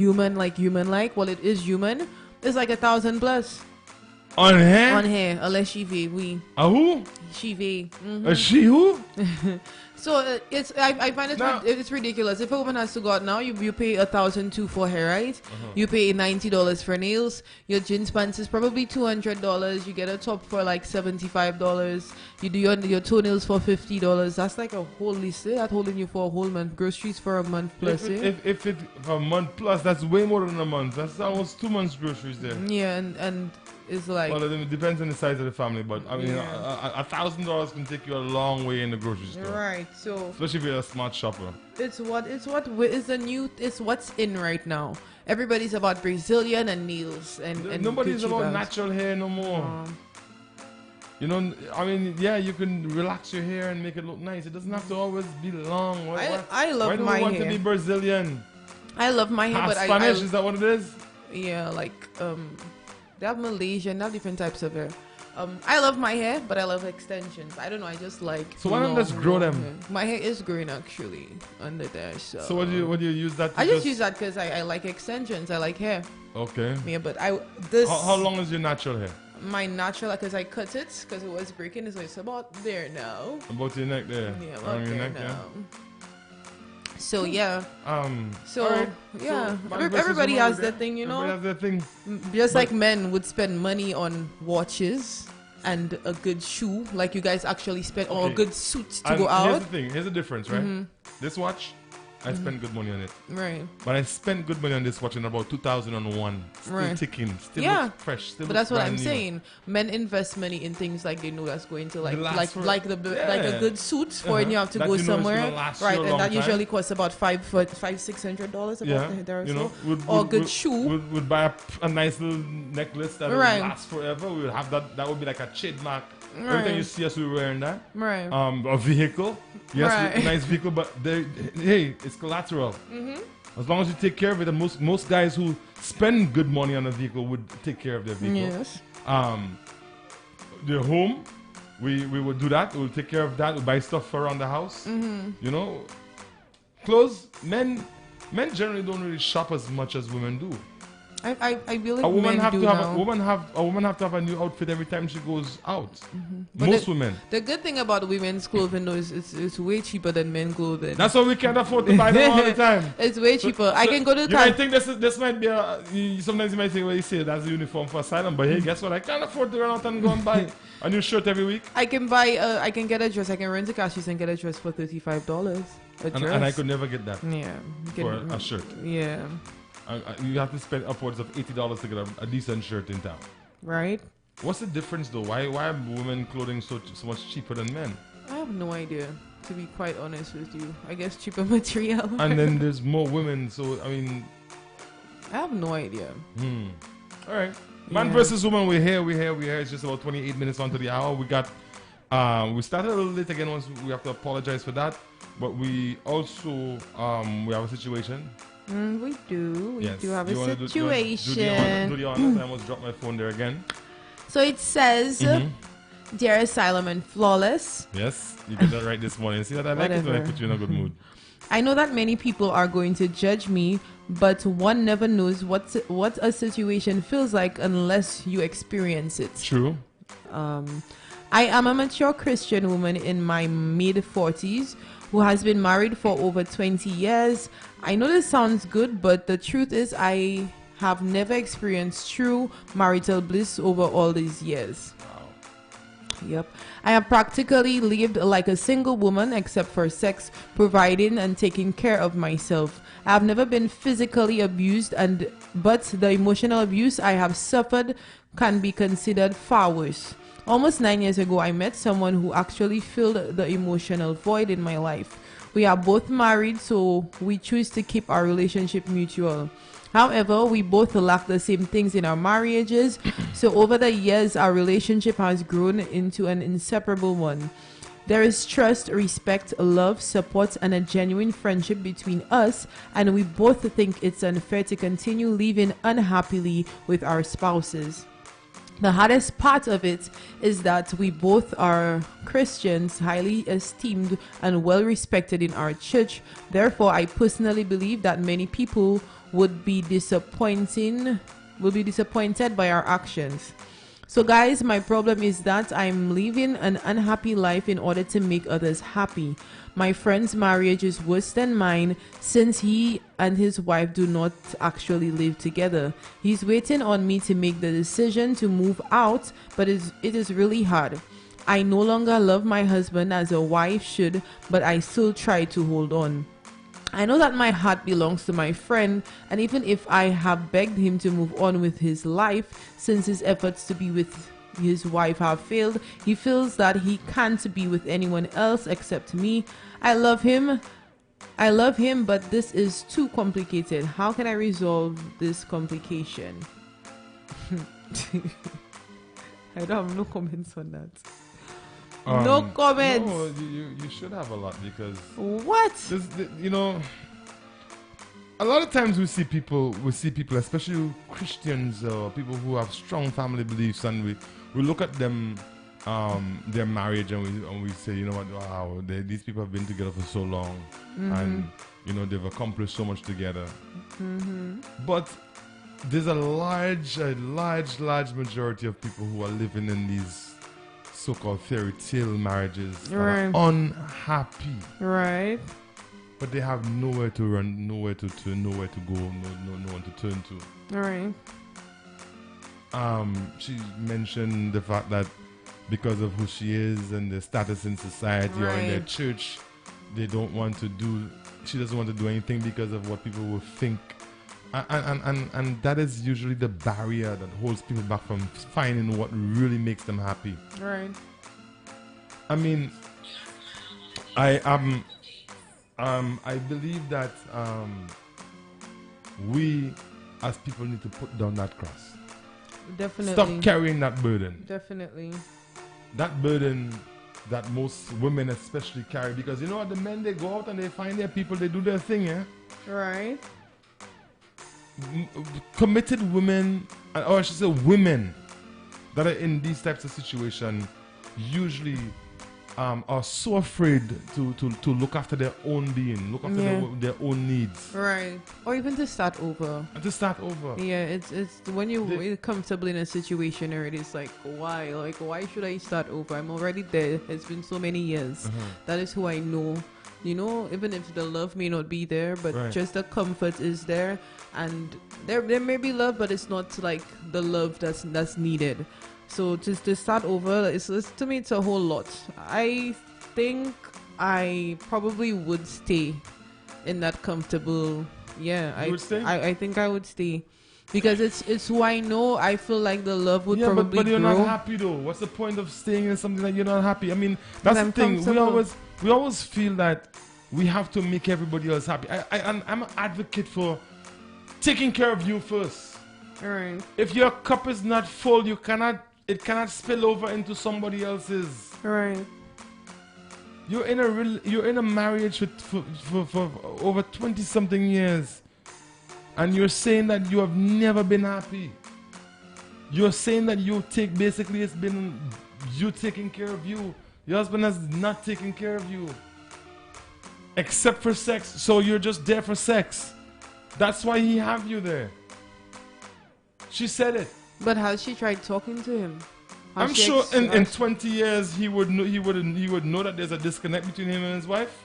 human like. Well, it is human. It's like 1,000 plus. On hair? On hair, unless she ve, we. A who? She ve. A she who? So I find it's ridiculous. If a woman has to go out now, you pay 1,002 for hair, right? You pay $90 for nails. Your jeans pants is probably $200. You get a top for like $75. You do your toenails for $50. That's like a whole list. That's holding you for a whole month. Groceries for a month plus. If it for a month plus, that's way more than a month. That's almost 2 months groceries there. Yeah, and it's like. Well, it depends on the size of the family, but I mean, $1,000 can take you a long way in the grocery store. Right. So. Especially if you're a smart shopper. It's what's in right now. Everybody's about Brazilian and nails and nobody's Gucci about bags. natural hair no more. You know, I mean, yeah, you can relax your hair and make it look nice. It doesn't have to always be long. I love my hair. Why do you want to be Brazilian? I love my hair, but Spanish, is that what it is? Yeah, like they have Malaysian, they have different types of hair. I love my hair, but I love extensions. I don't know, I just like. So why don't you just grow them? Hair. My hair is growing actually under there. So what do you use that? I just use that because I like extensions. I like hair. Okay. Yeah, but How long is your natural hair? My natural, because I cut it because it was breaking, so it's about there now. About your neck there. Yeah, about there neck, now. Yeah. So yeah. So right. yeah. So, everybody has their thing, you know. Everybody has their thing. Just like men would spend money on watches and a good shoe, like you guys actually spend, or a good suit to go out. Here's the thing. Here's the difference, right? This watch, I spent good money on it. Right. But I spent good money on this watch in about 2001. Still ticking. Still look fresh. Still but that's what I'm new. saying. Men invest money in things like they know that's going to like a good suit for when you have to go somewhere. Right. And that usually costs about $600 there or so. Or a good shoe. Would buy a nice little necklace that will last forever. We would have that. That would be like a trademark. Every time you see us, we're wearing that. Right. A vehicle. Yes, nice vehicle, but hey, it's collateral. As long as you take care of it, and most guys who spend good money on a vehicle would take care of their vehicle. Yes. Their home, we would do that. We'll take care of that. We'll buy stuff around the house. You know, clothes. Men generally don't really shop as much as women do. I believe a woman men have do to have now. a woman have to have a new outfit every time she goes out. Most women. The good thing about women's clothing though is it's way cheaper than men's clothing. That's why we can't afford to buy them all the time. It's way cheaper. I can go to the I think this might be sometimes you might say, well, you say that's a uniform for asylum, but hey, guess what? I can't afford to run out and go and buy a new shirt every week. I can buy I can get a dress. I can rent a Cashies and get a dress for $35. And I could never get that. Yeah. For a shirt. Yeah. You have to spend upwards of $80 to get a decent shirt in town. Right. What's the difference though? Why are women clothing so much cheaper than men? I have no idea, to be quite honest with you. I guess cheaper material. And then there's more women, so I mean, I have no idea. All right. Man versus woman, we're here. It's just about 28 minutes onto the hour. We started a little late again. Once we have to apologize for that, but we also we have a situation. We do have a situation. Do the honors. I almost dropped my phone there again. So it says, Dear Asylum and Flawless. Yes, you did that right this morning. See that I like it when I put you in a good mood. I know that many people are going to judge me, but one never knows what a situation feels like unless you experience it. True. I am a mature Christian woman in my mid-40s who has been married for over 20 years. I know this sounds good, but the truth is I have never experienced true marital bliss over all these years. Wow. Yep. I have practically lived like a single woman except for sex, providing and taking care of myself. I have never been physically abused, but the emotional abuse I have suffered can be considered far worse. Almost 9 years ago, I met someone who actually filled the emotional void in my life. We are both married, so we choose to keep our relationship mutual. However, we both lack the same things in our marriages, so over the years, our relationship has grown into an inseparable one. There is trust, respect, love, support, and a genuine friendship between us, and we both think it's unfair to continue living unhappily with our spouses. The hardest part of it is that we both are Christians, highly esteemed and well respected in our church. Therefore, I personally believe that many people would be disappointed by our actions. So guys, my problem is that I'm living an unhappy life in order to make others happy. My friend's marriage is worse than mine since he and his wife do not actually live together. He's waiting on me to make the decision to move out, but it is really hard. I no longer love my husband as a wife should, but I still try to hold on. I know that my heart belongs to my friend, and even if I have begged him to move on with his life, since his efforts to be with his wife have failed, he feels that he can't be with anyone else except me. I love him, but this is too complicated. How can I resolve this complication? I don't have no comments on that. No comments. No, you should have a lot, because what? A lot of times we see people, especially Christians or people who have strong family beliefs, and we look at them, their marriage, and we say, you know what, wow, these people have been together for so long, and they've accomplished so much together. But there's a large majority of people who are living in these so-called fairy tale marriages that are unhappy. Right. But they have nowhere to run, nowhere to turn, nowhere to go, no one to turn to. Right. She mentioned the fact that because of who she is and the status in society or in their church, she doesn't want to do anything because of what people will think. And that is usually the barrier that holds people back from finding what really makes them happy. Right. I mean, I believe that we as people need to put down that cross. Definitely. Stop carrying that burden. Definitely. That burden that most women especially carry, because you know what, the men, they go out and they find their people, they do their thing, yeah? Right. Committed women, or I should say women that are in these types of situations usually are so afraid to look after their own being, look after their own needs. Right. Or even to start over. Yeah, it's when you're comfortable in a situation already, it's like, why? Like, why should I start over? I'm already there. It's been so many years. That is who I know. You know, even if the love may not be there, but just the comfort is there, and there may be love, but it's not like the love that's needed. So just to start over, it's to me, it's a whole lot. I think I probably would stay in that comfortable. Yeah, you would stay? I think I would stay, because it's who I know. I feel like the love would probably but you're grow. not happy though. What's the point of staying in something that you're not happy? I mean, that's the thing. We always feel that we have to make everybody else happy. I'm an advocate for taking care of you first. All right. If your cup is not full, it cannot spill over into somebody else's. All right. You're in a marriage for over 20 something years, and you're saying that you have never been happy. You're saying that basically it's been you taking care of you. Your husband has not taken care of you, except for sex. So you're just there for sex. That's why he have you there. She said it. But has she tried talking to him? I'm sure in 20 years he would know that there's a disconnect between him and his wife.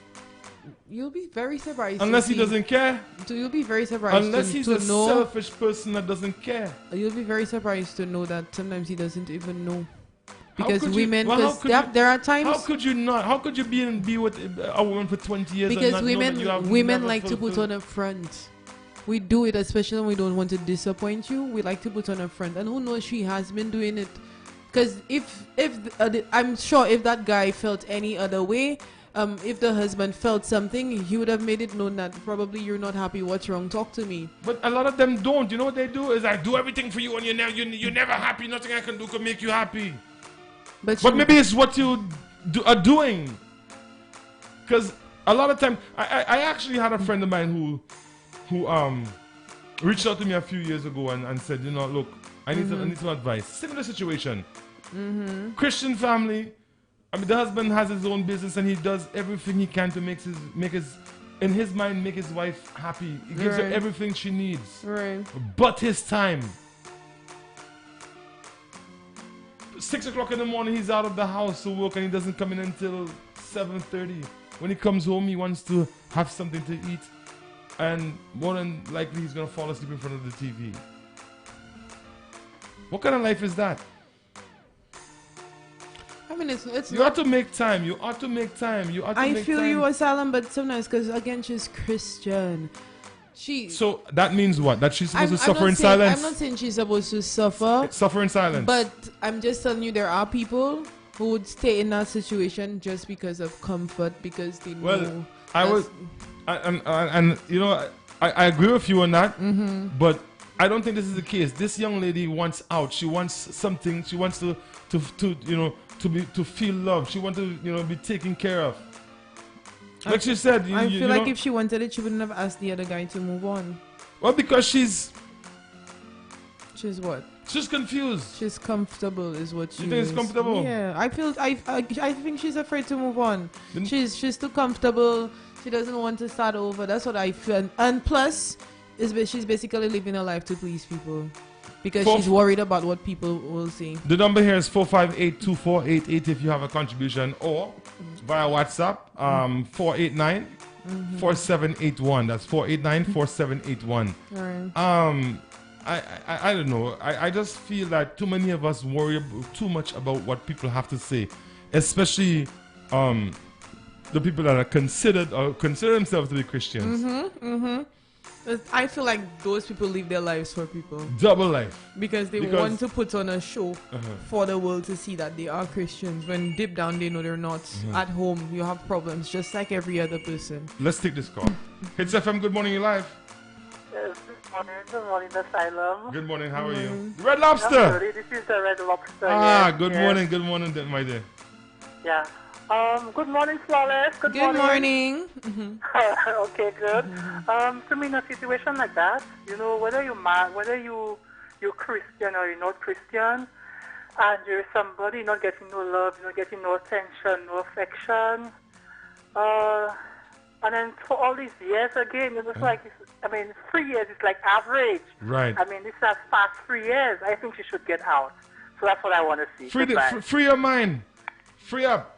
You'll be very surprised. Unless he doesn't care. You'll be very surprised. Unless he's a selfish person that doesn't care. You'll be very surprised to know that sometimes he doesn't even know. Because women, there are times. How could you not? How could you be with a woman for 20 years? Because and not women like to put on a front. We do it, especially when we don't want to disappoint you. We like to put on a front, and who knows, she has been doing it. Because I'm sure if that guy felt any other way, if the husband felt something, he would have made it known that probably you're not happy. What's wrong? Talk to me. But a lot of them don't. You know what they do? Is I do everything for you, and you're never happy. Nothing I can do can make you happy. But maybe it's what you are doing. Because a lot of time, I actually had a friend of mine who reached out to me a few years ago and said, you know, look, I need some advice. Similar situation. Christian family. I mean, the husband has his own business and he does everything he can to make his in his mind make his wife happy. He gives her everything she needs. Right. But his time. 6 o'clock in the morning, he's out of the house to work and he doesn't come in until 7:30. When he comes home, he wants to have something to eat, and more than likely, he's gonna fall asleep in front of the TV. What kind of life is that? I mean, it's. You ought to make time. You ought to make time. You ought to I make feel time. you, Asylum, but sometimes because again, she's Christian. So that means what? That she's supposed to I'm suffer not in saying, silence? I'm not saying she's supposed to suffer. Suffer in silence. But I'm just telling you, there are people who would stay in that situation just because of comfort, because they know. Well, and you know, I agree with you on that. But I don't think this is the case. This young lady wants out. She wants something. She wants to feel loved. She wants to be taken care of. Like she said, I feel like if she wanted it, she wouldn't have asked the other guy to move on. Well, because she's what? She's confused. She's comfortable, is what she. You think it's comfortable? Yeah, I think she's afraid to move on. She's too comfortable. She doesn't want to start over. That's what I feel. And plus, she's basically living her life to please people. Because she's worried about what people will say. The number here is 458-2488 if you have a contribution, or via WhatsApp, 489-4781. That's 489-4781. Right. I don't know. I just feel that too many of us worry too much about what people have to say, especially the people that are consider themselves to be Christians. I feel like those people live their lives for people. Double life. Because they want to put on a show for the world to see that they are Christians. When deep down they know they're not. At home, you have problems just like every other person. Let's take this call. Hitz FM, good morning, you live. Yes, good morning, Asylum. Good morning, how are you? Red Lobster! This is the Red Lobster. Good morning, my dear. Yeah. Good morning, Flawless. Good morning. Okay, good. To me, in a situation like that, whether you're Christian or you're not Christian, and you're somebody not getting no love, not getting no attention, no affection, and then for all these years again, it's like 3 years is like average. Right. This has past 3 years. I think she should get out. So that's what I want to see. Free your mind. Free up.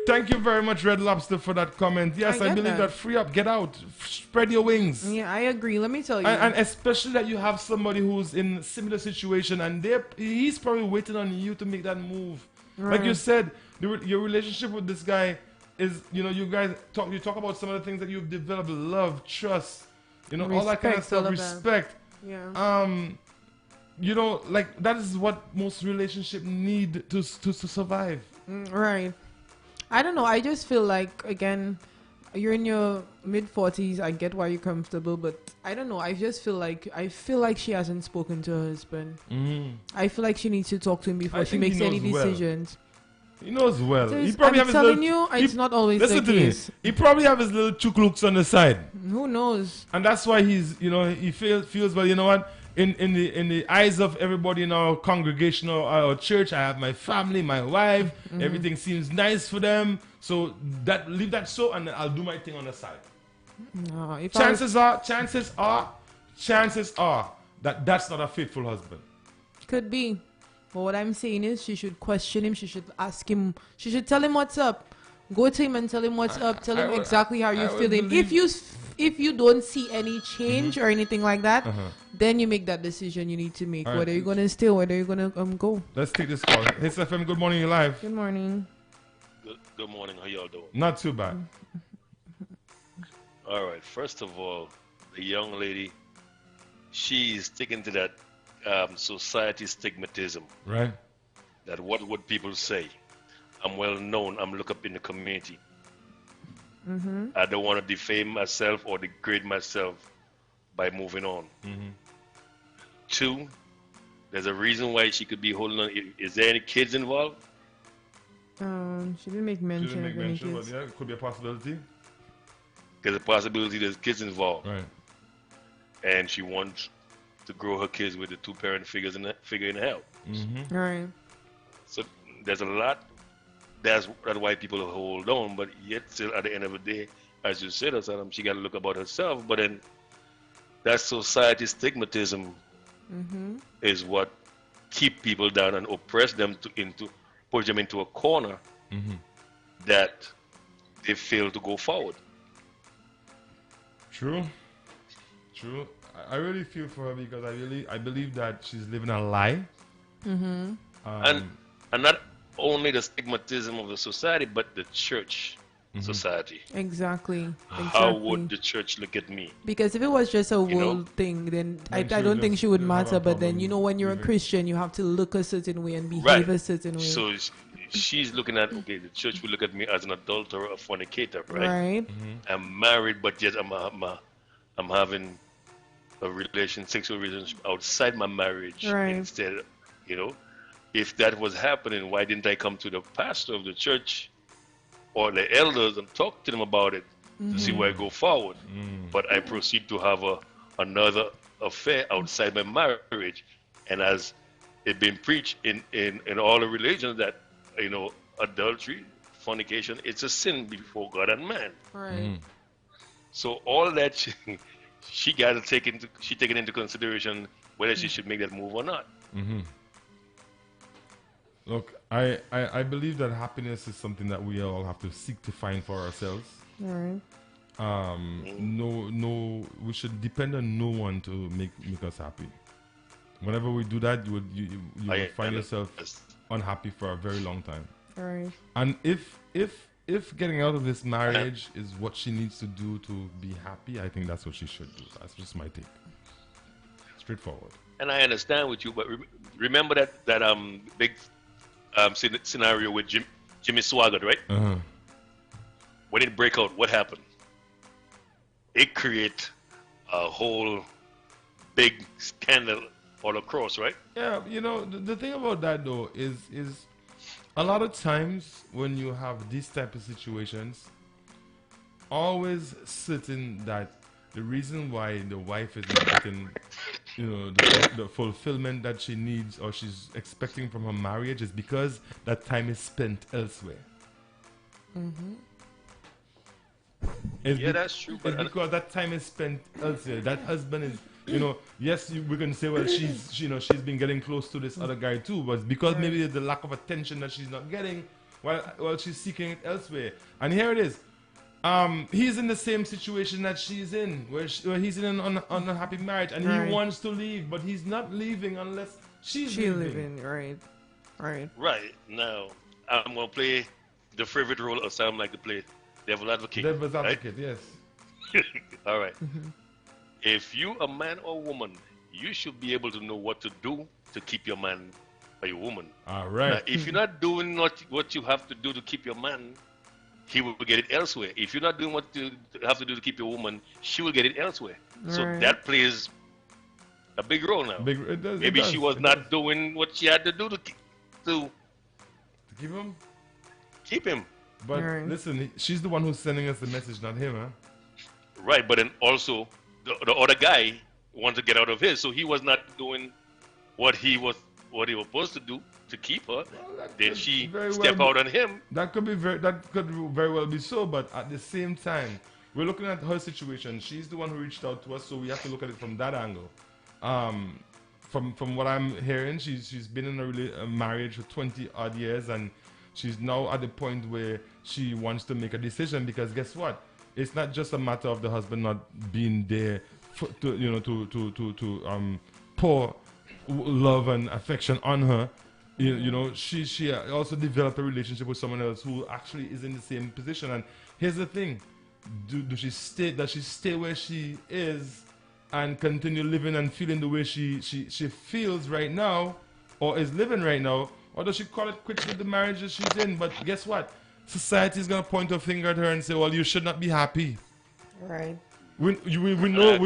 Thank you very much, Red Lobster, for that comment. Yes, I believe that. Free up, get out, spread your wings. Yeah, I agree. Let me tell you. And especially that you have somebody who's in a similar situation, and he's probably waiting on you to make that move. Right. Like you said, your relationship with this guy is, you guys talk about some of the things that you've developed: love, trust, respect, all that kind of stuff, respect. Yeah. That is what most relationships need to survive. Right. I don't know. I just feel like, again, you're in your mid-40s. I get why you're comfortable, but I don't know. I feel like she hasn't spoken to her husband. I feel like she needs to talk to him before she makes any decisions. He knows well. It's not always the case. He probably have his little chuklooks on the side. Who knows? And that's why he's, he feels, well, you know what? In the eyes of everybody in our congregation or our church, I have my family, my wife. Everything seems nice for them. So leave that so, and I'll do my thing on the side. No, chances are that that's not a faithful husband. Could be. But what I'm saying is, she should question him. She should ask him. She should tell him what's up. Go to him and tell him what's up. Tell him exactly how you're feeling. If you don't see any change or anything like that, then you make that decision you need to make. Right. Whether you're going to stay or whether you're going to go. Let's take this call. Hitz FM, good morning, you're live. Good morning. Good morning. How y'all doing? Not too bad. All right. First of all, the young lady, she's sticking to that society stigmatism. Right. That what would people say? I'm well known. I'm looked up in the community. I don't want to defame myself or degrade myself by moving on. 2, there's a reason why she could be holding on. Is there any kids involved? She didn't make mention of any kids. But yeah, it could be a possibility. There's a possibility there's kids involved. Right. and she wants to grow her kids with the two-parent figure in hell. Right. So there's a lot. That's why people hold on, but yet still at the end of the day, as you said, Asylum, she got to look about herself. But then that society stigmatism is what keep people down and oppress them push them into a corner that they fail to go forward. True. I really feel for her because I believe that she's living a lie. And not only the stigmatism of the society, but the church society. Exactly. How would the church look at me? Because if it was just a world thing, then I don't think she would matter. But then, when you're a Christian, you have to look a certain way and behave a certain way. So she's looking at, okay, the church will look at me as an adulterer, a fornicator, right? Right. I'm married, but yet I'm having a sexual relationship outside my marriage. Right. Instead, if that was happening, why didn't I come to the pastor of the church or the elders and talk to them about it to see where I go forward? But I proceed to have another affair outside my marriage, and as it been preached in all the religions that adultery, fornication, it's a sin before God and man. Right. So all that she got to take it into consideration whether she should make that move or not. Look, I believe that happiness is something that we all have to seek to find for ourselves. Right. No, we should depend on no one to make us happy. Whenever we do that, you will find yourself unhappy for a very long time. Right. And if getting out of this marriage is what she needs to do to be happy, I think that's what she should do. That's just my take. Straightforward. And I understand with you, but remember that big scenario with Jimmy Swaggart, right? When it break out, what happened? It create a whole big scandal all across, right? Yeah, the thing about that though is a lot of times when you have these type of situations, always certain that the reason why the wife is not getting the fulfillment that she needs or she's expecting from her marriage is because that time is spent elsewhere. That's true. It's because that time is spent elsewhere. That husband is, yes, we can say, well, she's been getting close to this other guy too, but because maybe the lack of attention that she's not getting, while she's seeking it elsewhere. And here it is. He's in the same situation that she's in, where he's in an unhappy marriage, and he wants to leave, but he's not leaving unless she's leaving. Right. Right. Now, I'm going to play the favorite role of Sam like to play, Devil's Advocate. Devil's Advocate, yes. All right. If you a man or woman, you should be able to know what to do to keep your man or your woman. All right. Now, if you're not doing what you have to do to keep your man, he will get it elsewhere. If you're not doing what you have to do to keep your woman, she will get it elsewhere. So that plays a big role now. Maybe she was not doing what she had to do to keep him. Keep him. But listen, she's the one who's sending us the message, not him, huh? Right, but then also the other guy wants to get out of his, so he was not doing what he was supposed to do to keep her. Well, then she step out on him. That could very well be so, but at the same time, we're looking at her situation. She's the one who reached out to us, so we have to look at it from that angle. From what I'm hearing, she's been in a marriage for 20 odd years, and she's now at the point where she wants to make a decision, because guess what? It's not just a matter of the husband not being there to pour love and affection on her. She also developed a relationship with someone else who actually is in the same position. And here's the thing: does she stay where she is and continue living and feeling the way she feels right now, or is living right now, or does she call it quits with the marriage that she's in? But guess what? Society is gonna point a finger at her and say, "Well, you should not be happy." Right. We know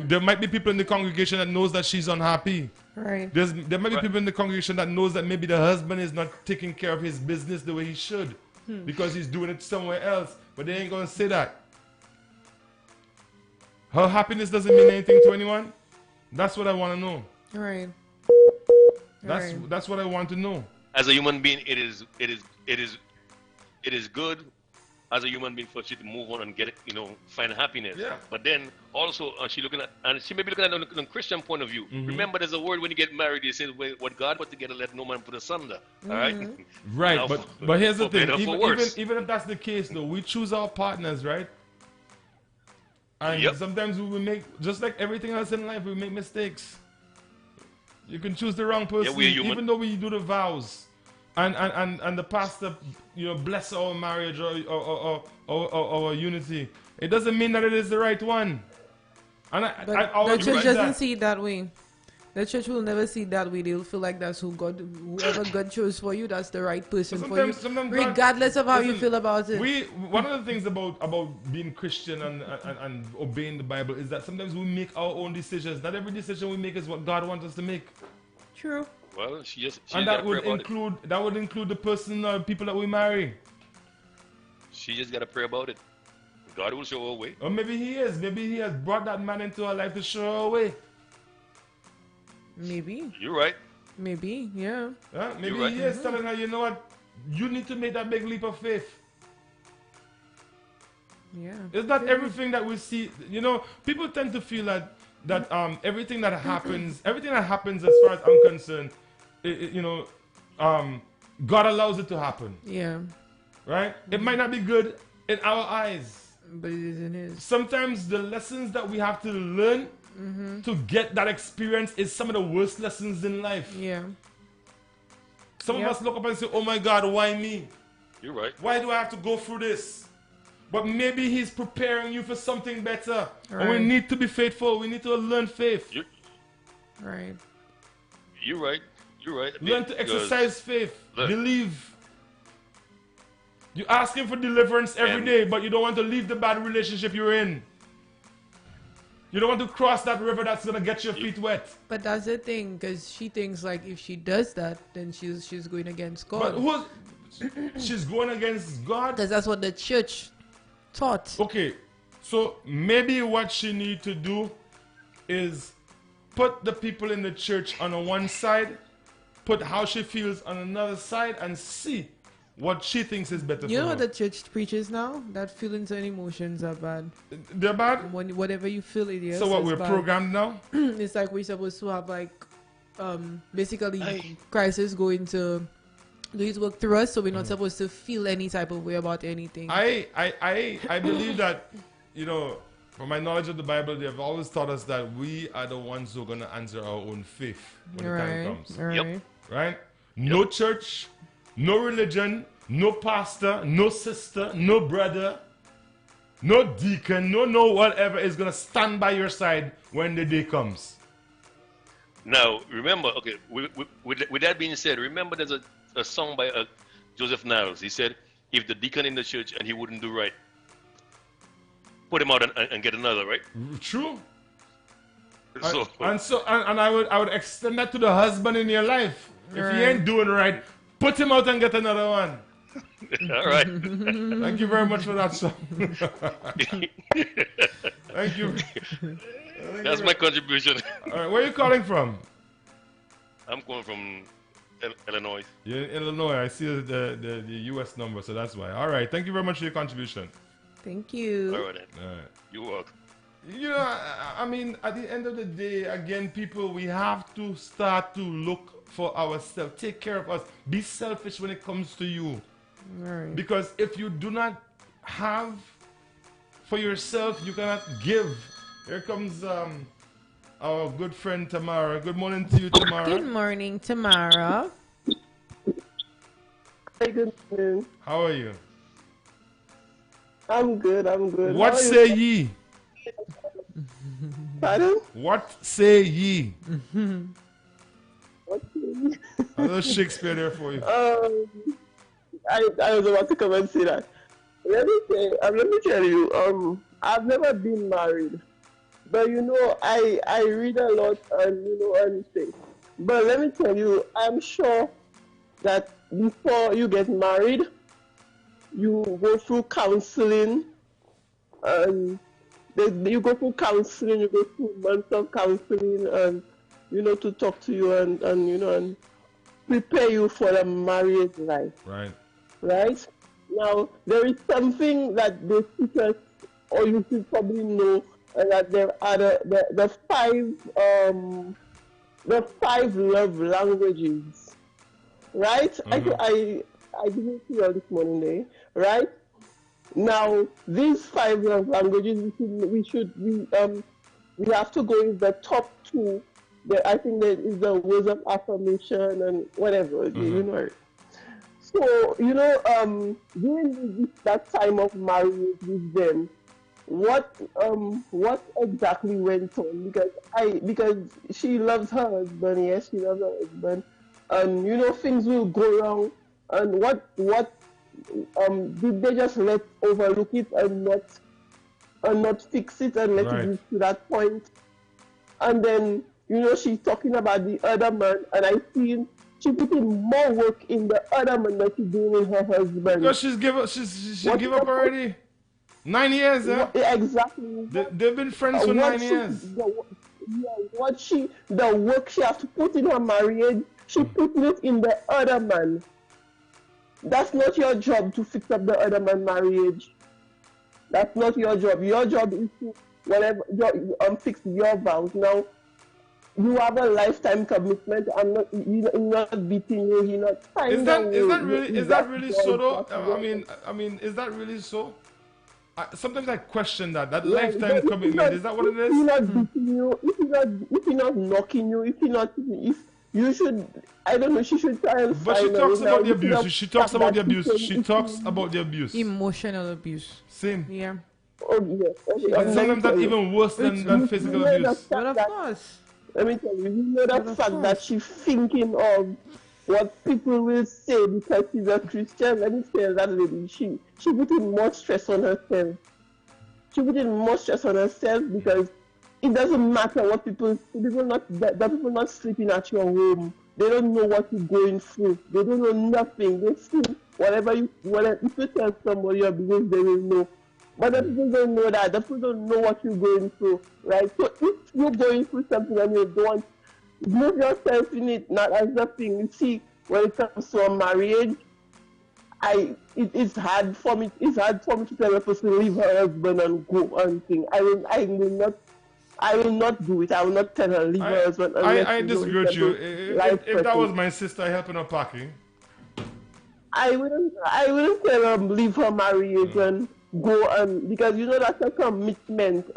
there might be people in the congregation that knows that she's unhappy. Right. There might be people in the congregation that knows that maybe the husband is not taking care of his business the way he should because he's doing it somewhere else. But they ain't gonna say that. her happiness doesn't mean anything to anyone? That's what I want to know. Right. That's what I want to know. As a human being, it is good as a human being for you to move on and get it, find happiness. Yeah. But then also she may be looking at it on a Christian point of view. Remember, there's a word when you get married. It says, "What God put together, let no man put asunder." All right. Right. Now, but here's the thing. better, for worse. Even if that's the case, though, we choose our partners, right? And sometimes we make, just like everything else in life, we make mistakes. You can choose the wrong person, even though we do the vows. And the pastor, bless our marriage or our unity. It doesn't mean that it is the right one. And the church doesn't see it that way. The church will never see it that way. They'll feel like that's whoever God chose for you, that's the right person for you, regardless of how you feel about it. One of the things about being Christian and obeying the Bible is that sometimes we make our own decisions. Not every decision we make is what God wants us to make. True. Well, and that would include the person or people that we marry. She just got to pray about it. God will show her a way. Or maybe he is. Maybe he has brought that man into her life to show her a way. Maybe. You're right. Maybe, yeah. Maybe he is telling her, you know what? You need to make that big leap of faith. Yeah. It's not everything that we see. People tend to feel that everything that happens as far as I'm concerned, God allows it to happen. Yeah. Right? It might not be good in our eyes, but it is in his. Sometimes the lessons that we have to learn to get that experience is some of the worst lessons in life. Yeah. Some of us look up and say, "Oh my God, why me? You're right. Why do I have to go through this?" But maybe he's preparing you for something better. Right. And we need to be faithful. We need to learn faith. Right. You're right. You're right. Learn to exercise faith. Believe. You ask him for deliverance every day, but you don't want to leave the bad relationship you're in. You don't want to cross that river that's going to get your feet wet. But that's the thing, because she thinks like if she does that, then she's going against God. But she's going against God? Because that's what the church taught. Okay, so maybe what she needs to do is put the people in the church on one side, put how she feels on another side, and see what she thinks is better for her. You know what the church preaches now? That feelings and emotions are bad. They're bad? Whatever you feel it is. So what, we're bad. Programmed now? It's like we're supposed to have basically Christ is going to do his work through us, so we're not supposed to feel any type of way about anything. I believe that, from my knowledge of the Bible, they have always taught us that we are the ones who are going to answer our own faith when the time comes. Right. Right? No church, no religion, no pastor, no sister, no brother, no deacon, no whatever is going to stand by your side when the day comes. Now, remember, okay, with that being said, remember there's a song by Joseph Niles. He said, if the deacon in the church and he wouldn't do right, put him out and get another, right? True. So, and I would extend that to the husband in your life. If he ain't doing right, put him out and get another one. All right. Thank you very much for that song. Thank you. That's my contribution. All right, where are you calling from? I'm calling from Illinois. You're in Illinois. I see the U.S. number, so that's why. All right. Thank you very much for your contribution. Thank you. All right. You're welcome. I mean, at the end of the day, again, people, we have to start to look for ourselves. Take care of us. Be selfish when it comes to you. Right. Because if you do not have for yourself, you cannot give. Here comes our good friend Tamara. Good morning to you, Tamara. Good morning, Tamara. Hey, good morning. How are you? I'm good. What say ye? Pardon? What say ye? What say ye? A little Shakespeare there for you. I was about to come and say that. Let me tell you, I've never been married. But I read a lot and things. But let me tell you, I'm sure that before you get married, you go through counseling and you go through counseling, you go through months of counseling, and to talk to you and and prepare you for the marriage life. Right. Right. Now there is something that they teach us, or you should probably know, and that there are the five love languages. Right. Mm-hmm. I didn't see all this morning there. Right. Now, these 5 love languages, we have to go with the top 2. I think there is the words of affirmation and whatever, Mm-hmm. So, during that time of marriage with them, what exactly went on? Because she loves her husband, yes, she loves her husband, and things will go wrong, and what did they just overlook it and not fix it and let it reach to that point? And then she's talking about the other man, and I feel she put in more work in the other man than she's doing in her husband. Because she give up already. 9 years, yeah. Exactly. They've been friends for 9 years. The work she has to put in her marriage, she put it in the other man. That's not your job to fix up the other man's marriage. That's not your job. Your job is to fix your vows. Now, you have a lifetime commitment. He's not beating you. He's not signing Is that really so though? I mean, is that really so? Sometimes I question that lifetime commitment. Is that what it is? If he's not beating you, if he's not knocking you, if you should, I don't know, she should try and But she talks about the abuse. She talks about the abuse. She talks about the abuse. Emotional abuse. Same. Yeah. Oh, yes. Okay. And sometimes that's even worse than physical abuse. But of course. Let me tell you, the fact that she's thinking of what people will say because she's a Christian. Let me tell that lady, she put in more stress on herself. She put in more stress on herself because it doesn't matter what people not sleeping at your home. They don't know what you're going through. They don't know nothing. They see whatever if you tell somebody your business, they will know. But the people don't know that. The people don't know what you're going through, right? So if you're going through something and you don't move yourself in it, not as a thing. You see, when it comes to a marriage, it's hard for me to tell a person to leave her husband and go and thing. I will not do it. I will not tell her leave her husband. I disagree with you. If that was my sister helping her packing, I wouldn't tell her leave her marriage and go and because that's a commitment.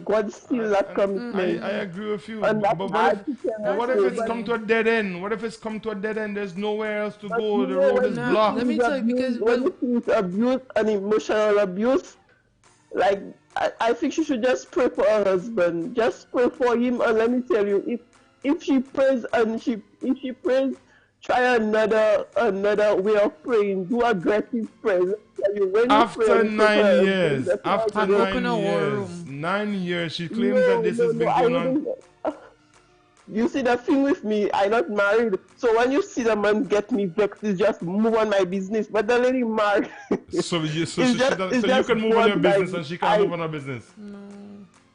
God still that commitment. I agree with you. And but what if it's come to a dead end? What if it's come to a dead end? There's nowhere else to go. The road is blocked. Let me tell you, because when it is abuse and emotional abuse, like I think she should just pray for her husband. Just pray for him, and let me tell you, if she prays and if she prays, try another way of praying. Do aggressive prayers. After 9 years, 9 years, she claims that this has been going on. You see, the thing with me, I'm not married. So when you see the man get me vexed, it's just move on my business. But the lady married. So you can move on your business and she can't move on her business.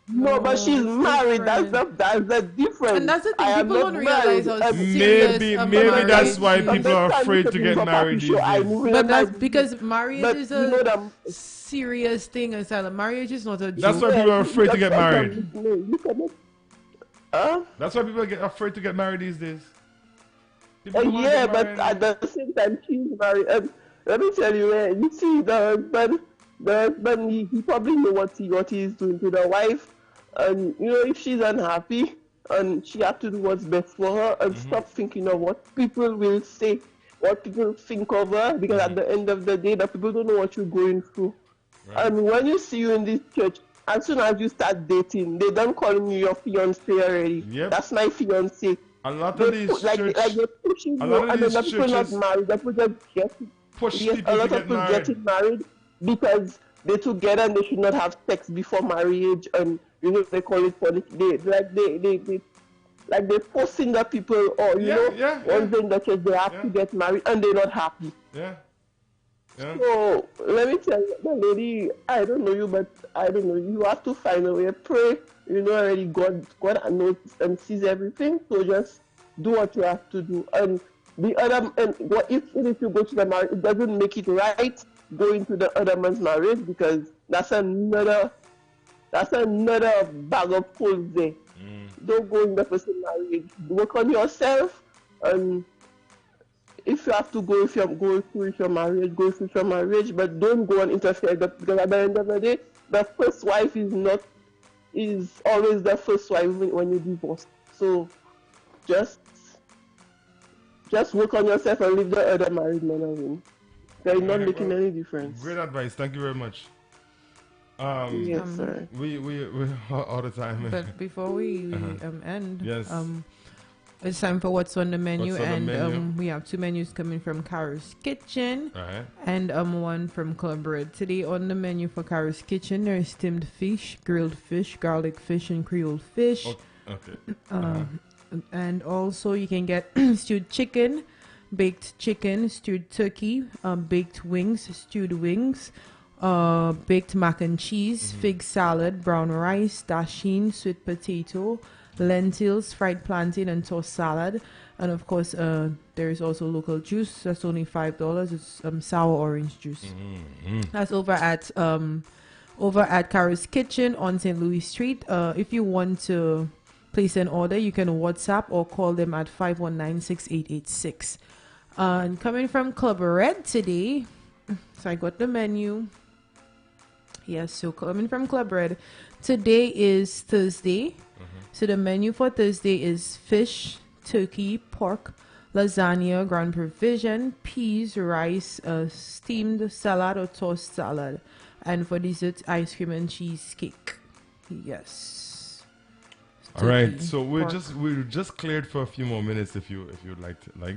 No, but she's married. That's the difference. And that's the thing. People don't realize how serious maybe that's why people are afraid to get married these days. But that's because marriage is a serious thing. Marriage is not a joke. That's why people are afraid to get married. That's why people get afraid to get married these days. Yeah, but at the same time, she's married. Let me tell you, you see the husband, he probably know what he is doing to the wife. And if she's unhappy and she has to do what's best for her and stop thinking of what people will say, what people think of her, because at the end of the day, the people don't know what you're going through. Right. And when you see you in this church, as soon as you start dating, they don't call you your fiance already. Yep. That's my fiance. A lot of these churches, they're pushing you, and then the people not married. The people just a lot of people getting married because they're together and they should not have sex before marriage, and they call it fornication. They're forcing the people, or once they're in the church they have to get married and they're not happy. Yeah. Yeah? So let me tell you, the lady, I don't know you, but I don't know. You have to find a way. Pray. You know already God knows and sees everything. So just do what you have to do. And the other, and what if you go to the marriage, it doesn't make it right. Go into the other man's marriage because that's another bag of coals there. Don't go in the person marriage. Work on yourself, and if you have to go, if you're going through your marriage, go through your marriage, but don't go and interfere. Because at the end of the day, the first wife is always the first wife when you divorce. So just work on yourself and leave the other married man alone. They're not making any difference. Great advice. Thank you very much. Yes, sir. We all the time. But before we end, Yes. it's time for what's on the menu, What's on the menu? we have 2 menus coming from Cara's Kitchen, Alright. and one from Club Red. Today on the menu for Cara's Kitchen, there's steamed fish, grilled fish, garlic fish, and Creole fish. Okay. And also you can get stewed chicken, baked chicken, stewed turkey, baked wings, stewed wings, baked mac and cheese, fig salad, brown rice, dasheen, sweet potato, lentils, fried plantain, and tossed salad. And of course, there is also local juice. That's only $5. It's sour orange juice. That's over at Cara's Kitchen on St. Louis Street. If you want to place an order, you can WhatsApp or call them at 519-6886. And coming from Club Red today, so I got the menu. Yes, so coming from Club Red, today is Thursday. So the menu for Thursday is fish, turkey, pork, lasagna, grand provision, peas, rice, steamed salad or tossed salad, and for dessert, ice cream and cheesecake. Yes. All right. Turkey, So we're pork. just cleared for a few more minutes if you'd like to. I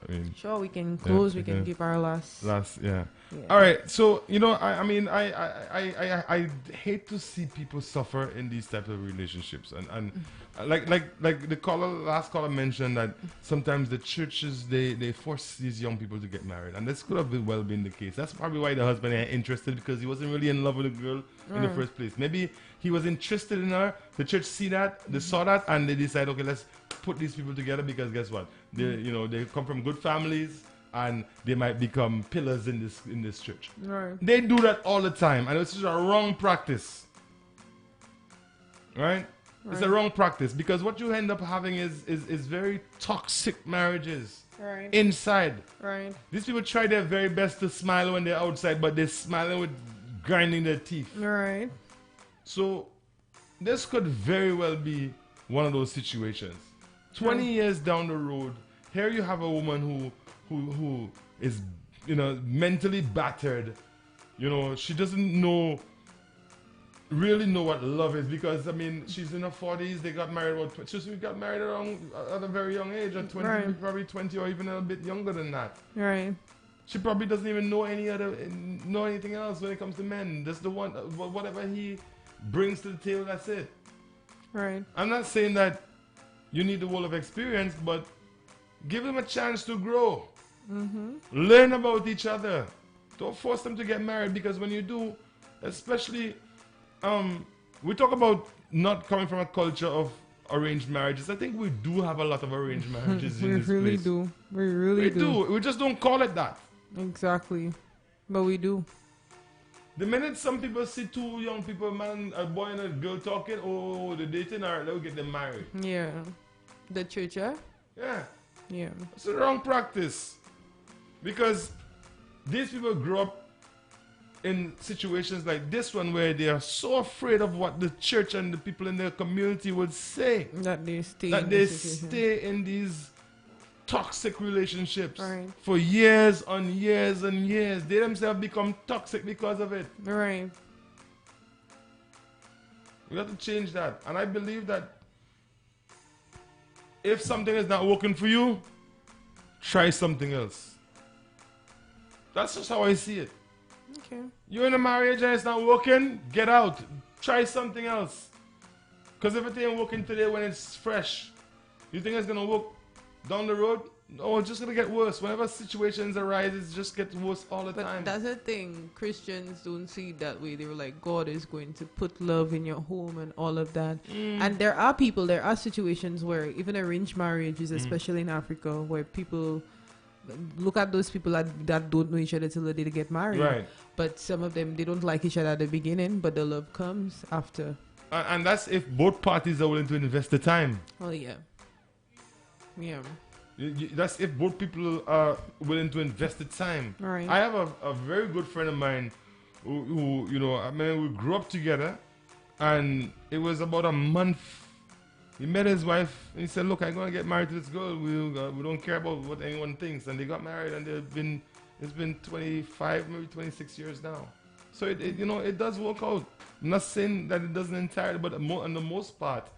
mean. Sure, we can close. We can yeah. give our last. Yeah. Yeah. All right. So I hate to see people suffer in these types of relationships, and like the last caller mentioned that sometimes the churches they force these young people to get married, and this could have well been the case. That's probably why the husband ain't interested, because he wasn't really in love with the girl in the first place. Maybe he was interested in her. The church they saw that, and they decided, okay, let's put these people together, because guess what? They come from good families, and they might become pillars in this church. Right. They do that all the time, and it's just a wrong practice. Right? It's a wrong practice, because what you end up having is very toxic marriages. Right. Inside. Right. These people try their very best to smile when they're outside, but they're smiling with grinding their teeth. Right. So this could very well be one of those situations. 20 years down the road, here you have a woman who is mentally battered. She doesn't really know what love is, because she's in her 40s. They got married she got married at a very young age, at 20, Right. probably 20 or even a bit younger than that. Right. She probably doesn't even know anything else when it comes to men. That's the one, whatever he brings to the table, that's it. Right. I'm not saying that you need the wall of experience, but give them a chance to grow. Learn about each other. Don't force them to get married, because when you do, especially, we talk about not coming from a culture of arranged marriages. I think we do have a lot of arranged marriages We in this really place. do. We really do. We just don't call it that. Exactly. But we do. The minute some people see two young people, a boy and a girl talking, they're dating, or they'll get them married. Yeah. The church, yeah? Yeah. Yeah. It's a wrong practice. Because these people grow up in situations like this one, where they are so afraid of what the church and the people in their community would say, That they stay. that in they the situation. stay in these toxic relationships Right. for years on years and years. They themselves become toxic because of it. Right. We have to change that. And I believe that if something is not working for you, try something else. That's just how I see it. Okay. You're in a marriage and it's not working, get out. Try something else. Because if it ain't working today when it's fresh, you think it's going to work down the road? No, it's just gonna get worse. Whenever situations arise, it just gets worse all the But time. that's the thing. Christians don't see it that way. They were like, God is going to put love in your home and all of that. And there are situations where even arranged marriages, especially in Africa, where people look at those people that don't know each other till the day they get married. Right. But some of them, they don't like each other at the beginning, but the love comes after. And that's if both parties are willing to invest the time. Oh, yeah. Yeah. That's if both people are willing to invest the time. Right. I have a very good friend of mine who I mean, we grew up together, and it was about a month. He met his wife, and he said, "Look, I'm going to get married to this girl. We don't care about what anyone thinks." And they got married, and it's been 25, maybe 26 years now. So it does work out. I'm not saying that it doesn't entirely, but on the most part,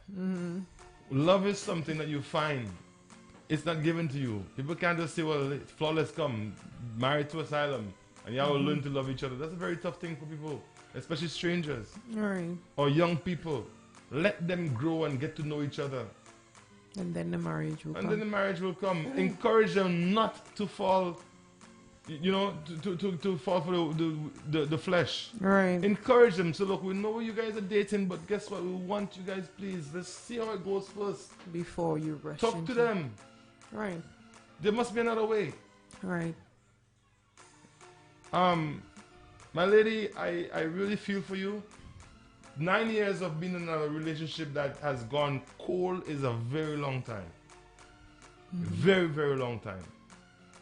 love is something that you find. It's not given to you. People can't just say, well, flawless come, married to asylum, and you all learn to love each other. That's a very tough thing for people, especially strangers. Right. Or young people. Let them grow and get to know each other. And then the marriage will come. And then the marriage will come. Encourage them not to fall, to fall for the flesh. Right. Encourage them. So look, we know you guys are dating, but guess what? We want you guys, please, let's see how it goes first. Before you rush Talk to them. Right. There must be another way. Right. My lady, I really feel for you. 9 years of being in a relationship that has gone cold is a very long time. Very, very long time.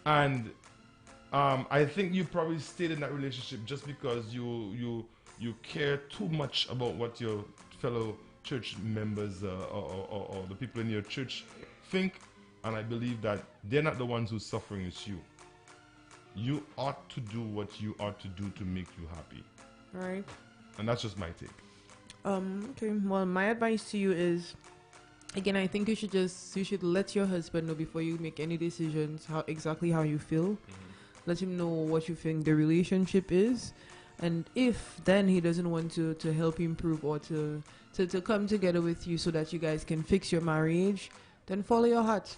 And I think you probably stayed in that relationship just because you care too much about what your fellow church members or the people in your church think. And I believe that they're not the ones who's suffering, it's you. You ought to do what you ought to do to make you happy. Right. And that's just my take. Okay. Well, my advice to you is, again, I think you should let your husband know before you make any decisions how you feel. Let him know what you think the relationship is, and if then he doesn't want to help improve or to come together with you so that you guys can fix your marriage, then follow your heart.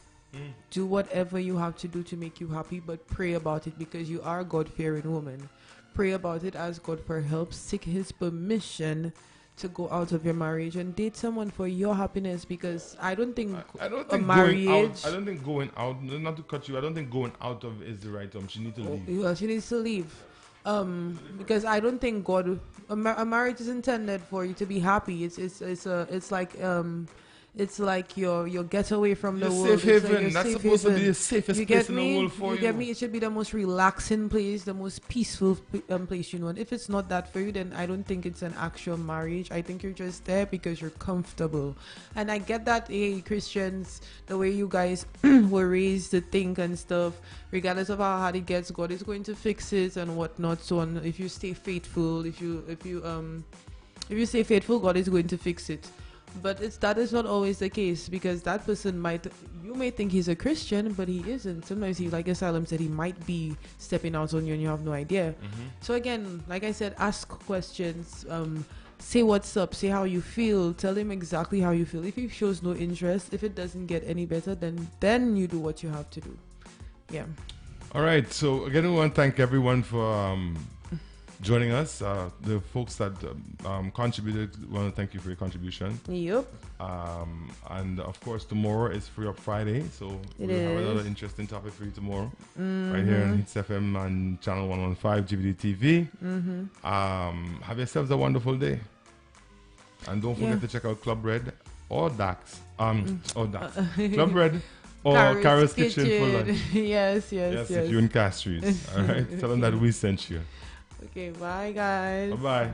Do whatever you have to do to make you happy, but pray about it because you are a God-fearing woman. Pray about it, ask God for help, seek His permission to go out of your marriage and date someone for your happiness, because I don't think marriage... I don't think going out, not to cut you, I don't think going out of is the right term. She needs to leave. Well, she needs to leave. Because I don't think God... A marriage is intended for you to be happy. It's like your getaway from the world. Safe haven. That's supposed to be the safest place in the world for you. You get me? It should be the most relaxing place, the most peaceful place, And if it's not that for you, then I don't think it's an actual marriage. I think you're just there because you're comfortable. And I get that, hey, Christians, the way you guys were raised to think and stuff, regardless of how hard it gets, God is going to fix it and whatnot. So on, if you stay faithful, if you stay faithful, God is going to fix it. But that is not always the case, because that person you may think he's a Christian, but he isn't. Sometimes he, like Asylum said, he might be stepping out on you and you have no idea. So again, like I said, ask questions, say what's up, say how you feel, tell him exactly how you feel. If he shows no interest, if it doesn't get any better, then you do what you have to do. Yeah. All right. So again, we want to thank everyone for joining us. The folks that contributed, we want to thank you for your contribution. Yep. And of course, tomorrow is Free Up Friday, so we'll have another interesting topic for you tomorrow, right here on Hitz FM and channel 115 GVD TV. Have yourselves a wonderful day, and don't forget to check out Club Red or Dax. Club Red or Carol's Kitchen for lunch. Yes. If you're in Castries, all right. Tell them that we sent you. Okay, bye guys. Bye-bye.